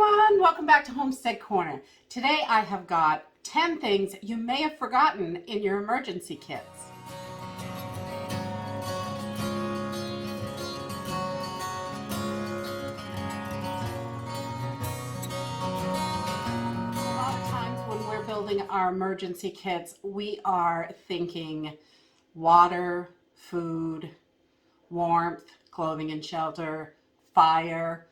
everyone, welcome back to Homestead Corner. Today I have got 10 things you may have forgotten in your emergency kits. A lot of times when we're building our emergency kits, we are thinking water, food, warmth, clothing and shelter, fire.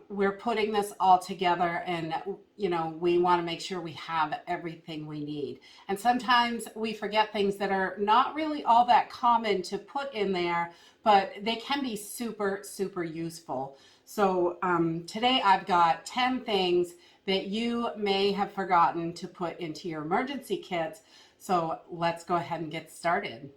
We're putting this all together and, we want to make sure we have everything we need. And sometimes we forget things that are not really all that common to put in there, but they can be super, super useful. So today I've got 10 things that you may have forgotten to put into your emergency kits. So let's go ahead and get started.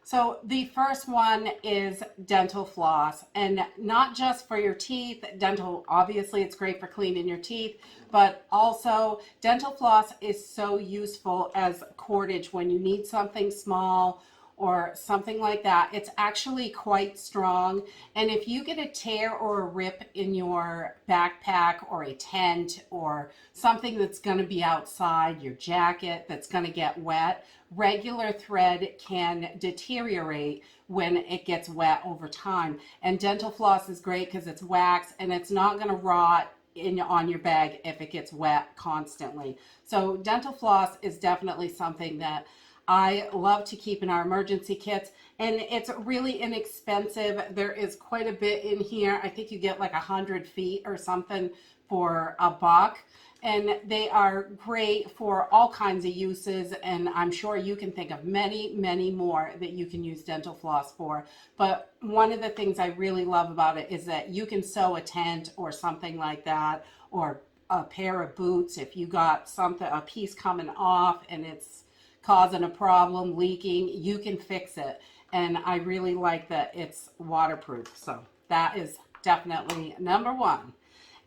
So the first one is dental floss, and not just for your teeth. Dental, obviously it's great for cleaning your teeth, but also dental floss is so useful as cordage when you need something small or something like that. It's actually quite strong, and if you get a tear or a rip in your backpack or a tent or something that's going to be outside, your jacket that's going to get wet, regular thread can deteriorate when it gets wet over time. And dental floss is great because it's wax and it's not going to rot on your bag if it gets wet constantly. So dental floss is definitely something that I love to keep in our emergency kits, and it's really inexpensive. There is quite a bit in here. I think you get like 100 feet or something for $1, and they are great for all kinds of uses, and I'm sure you can think of many, many more that you can use dental floss for. But one of the things I really love about it is that you can sew a tent or something like that, or a pair of boots if you got something, a piece coming off and it's causing a problem, leaking, you can fix it. And I really like that it's waterproof. So that is definitely number one.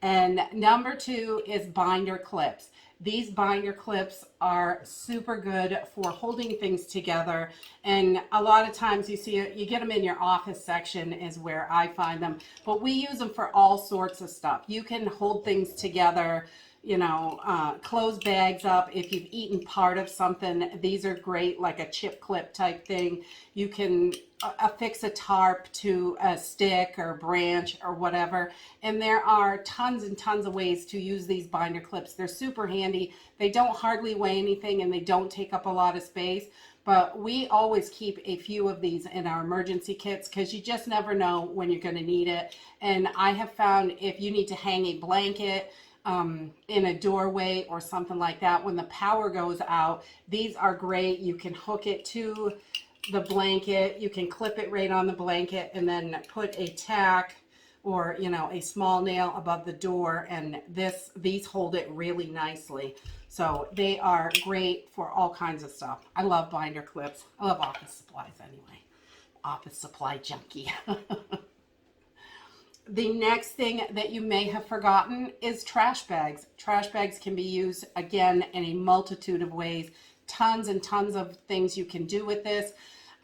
And number two is binder clips. These binder clips are super good for holding things together. And a lot of times you see it, you get them in your office section is where I find them. But we use them for all sorts of stuff. You can hold things together, close bags up. If you've eaten part of something, these are great, like a chip clip type thing. You can affix a tarp to a stick or branch or whatever. And there are tons and tons of ways to use these binder clips. They're super handy. They don't hardly weigh anything and they don't take up a lot of space. But we always keep a few of these in our emergency kits because you just never know when you're going to need it. And I have found if you need to hang a blanket in a doorway or something like that, when the power goes out, these are great. You can hook it to the blanket, you can clip it right on the blanket and then put a tack or a small nail above the door, and these hold it really nicely. So they are great for all kinds of stuff. I love binder clips. I love office supplies anyway. Office supply junkie. The next thing that you may have forgotten is trash bags. Trash bags can be used, again, in a multitude of ways. Tons and tons of things you can do with this.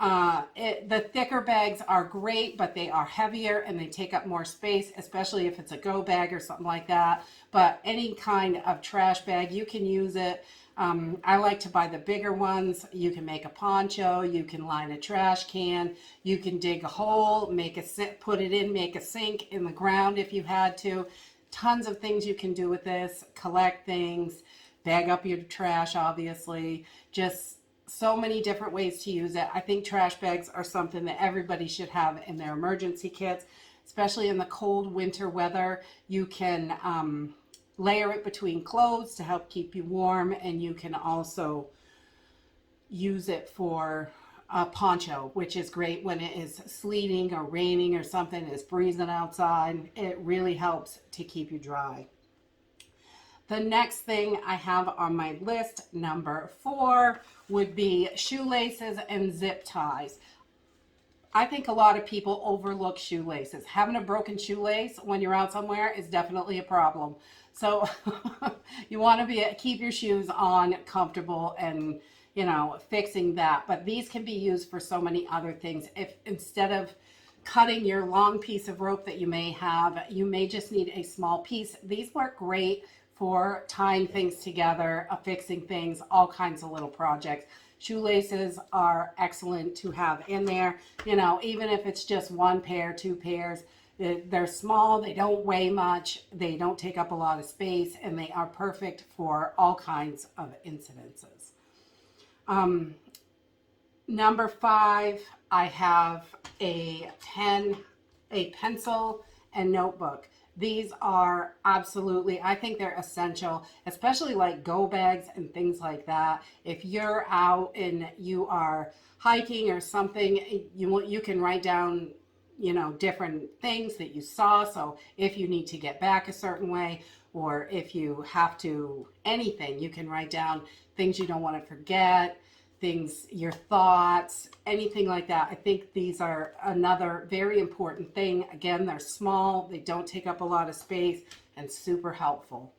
The thicker bags are great, but they are heavier and they take up more space, especially if it's a go bag or something like that. But any kind of trash bag, you can use it. I like to buy the bigger ones. You can make a poncho, you can line a trash can, you can dig a hole, make a sink in the ground if you had to. Tons of things you can do with this. Collect things, bag up your trash, obviously. Just so many different ways to use it. I think trash bags are something that everybody should have in their emergency kits, especially in the cold winter weather. You can layer it between clothes to help keep you warm, and you can also use it for a poncho, which is great when it is sleeting or raining or something, it's freezing outside. It really helps to keep you dry. The next thing I have on my list, number 4, would be shoelaces and zip ties. I think a lot of people overlook shoelaces. Having a broken shoelace when you're out somewhere is definitely a problem. So you want to keep your shoes on comfortable and fixing that. But these can be used for so many other things. If instead of cutting your long piece of rope that you may have. You may just need a small piece. These work great for tying things together, affixing things, all kinds of little projects. Shoelaces are excellent to have in there, you know, even if it's just one pair, two pairs. They're small, they don't weigh much, they don't take up a lot of space, and they are perfect for all kinds of incidences. Number 5, I have a pen, a pencil, and notebook. These are absolutely, I think they're essential, especially like go bags and things like that. If you're out and you are hiking or something, you can write down, you know, different things that you saw. So if you need to get back a certain way, or if you have to, anything, you can write down things you don't want to forget, things, your thoughts, anything like that. I think these are another very important thing. Again, they're small, they don't take up a lot of space, and super helpful.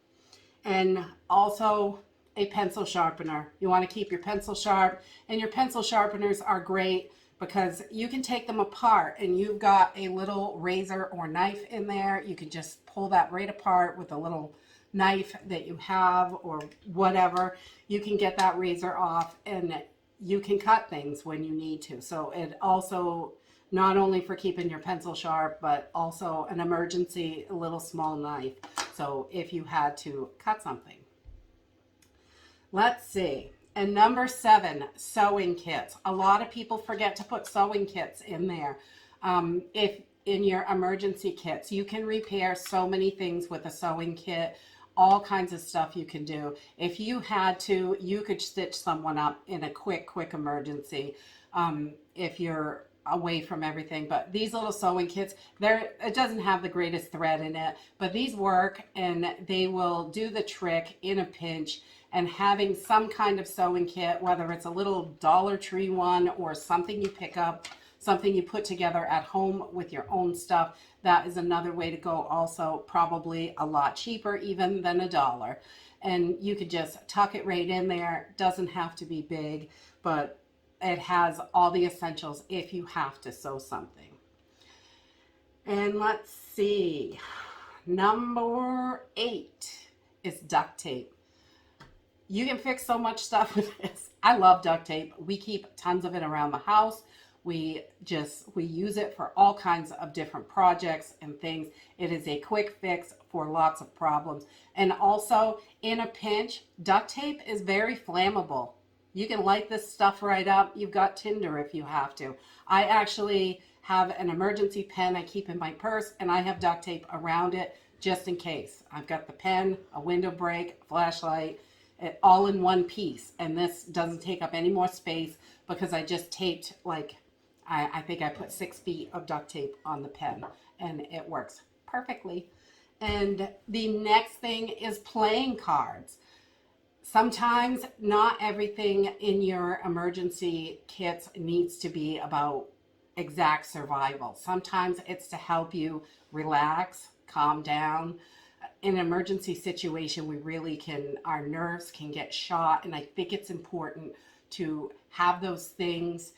And also a pencil sharpener. You want to keep your pencil sharp, and your pencil sharpeners are great because you can take them apart and you've got a little razor or knife in there. You can just pull that right apart with a little knife that you have or whatever. You can get that razor off and you can cut things when you need to. So it also, not only for keeping your pencil sharp, but also an emergency little small knife. So if you had to cut something. Let's see. And number 7, sewing kits. A lot of people forget to put sewing kits in there. If in your emergency kits, you can repair so many things with a sewing kit, all kinds of stuff you can do. If you had to, you could stitch someone up in a quick emergency if you're away from everything. But these little sewing kits, it doesn't have the greatest thread in it, but these work and they will do the trick in a pinch. And having some kind of sewing kit, whether it's a little Dollar Tree one or something you pick up, something you put together at home with your own stuff, that is another way to go. Also probably a lot cheaper even than $1. And you could just tuck it right in there. Doesn't have to be big, but it has all the essentials if you have to sew something. And let's see, number 8 is duct tape. You can fix so much stuff with this. I love duct tape. We keep tons of it around the house. We use it for all kinds of different projects and things. It is a quick fix for lots of problems. And also, in a pinch, duct tape is very flammable. You can light this stuff right up. You've got tinder if you have to. I actually have an emergency pen I keep in my purse, and I have duct tape around it just in case. I've got the pen, a window break, a flashlight, all in one piece. And this doesn't take up any more space because I just taped, like, I think I put 6 feet of duct tape on the pen, and it works perfectly. And the next thing is playing cards. Sometimes not everything in your emergency kits needs to be about exact survival. Sometimes it's to help you relax, calm down. In an emergency situation, we really can, our nerves can get shot, and I think it's important to have those things,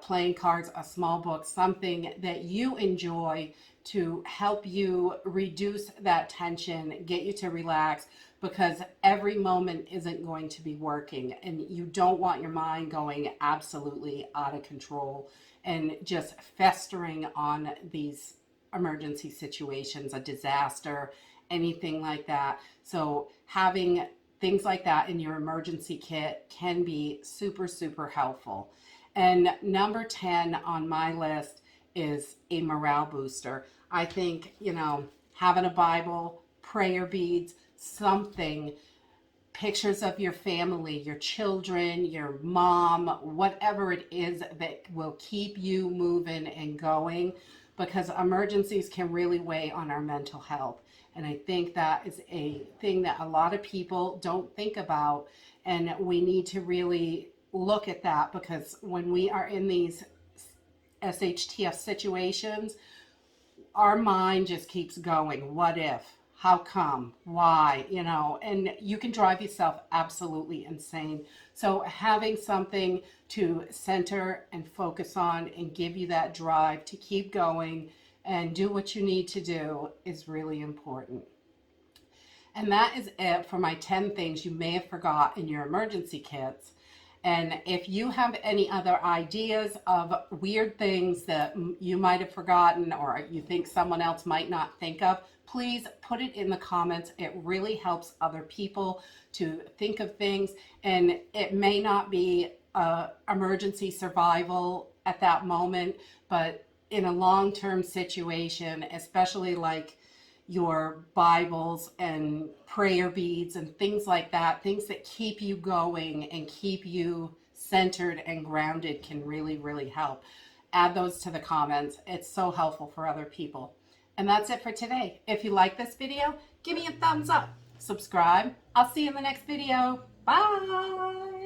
playing cards, a small book, something that you enjoy to help you reduce that tension, get you to relax, because every moment isn't going to be working, and you don't want your mind going absolutely out of control and just festering on these emergency situations, a disaster, anything like that. So having things like that in your emergency kit can be super helpful. And number 10 on my list is a morale booster. I think, you know, having a Bible, prayer beads, something, pictures of your family, your children, your mom, whatever it is that will keep you moving and going, because emergencies can really weigh on our mental health. And I think that is a thing that a lot of people don't think about, and we need to really look at that, because when we are in these SHTF situations, our mind just keeps going. What if? how come, why, you know, and you can drive yourself absolutely insane. So having something to center and focus on and give you that drive to keep going and do what you need to do is really important. And that is it for my 10 things you may have forgot in your emergency kits. And if you have any other ideas of weird things that you might have forgotten or you think someone else might not think of, please put it in the comments. It really helps other people to think of things. And it may not be emergency survival at that moment, but in a long-term situation, especially like your Bibles and prayer beads and things like that, things that keep you going and keep you centered and grounded can really, really help. Add those to the comments. It's so helpful for other people. And that's it for today. If you like this video, give me a thumbs up. Subscribe. I'll see you in the next video. Bye.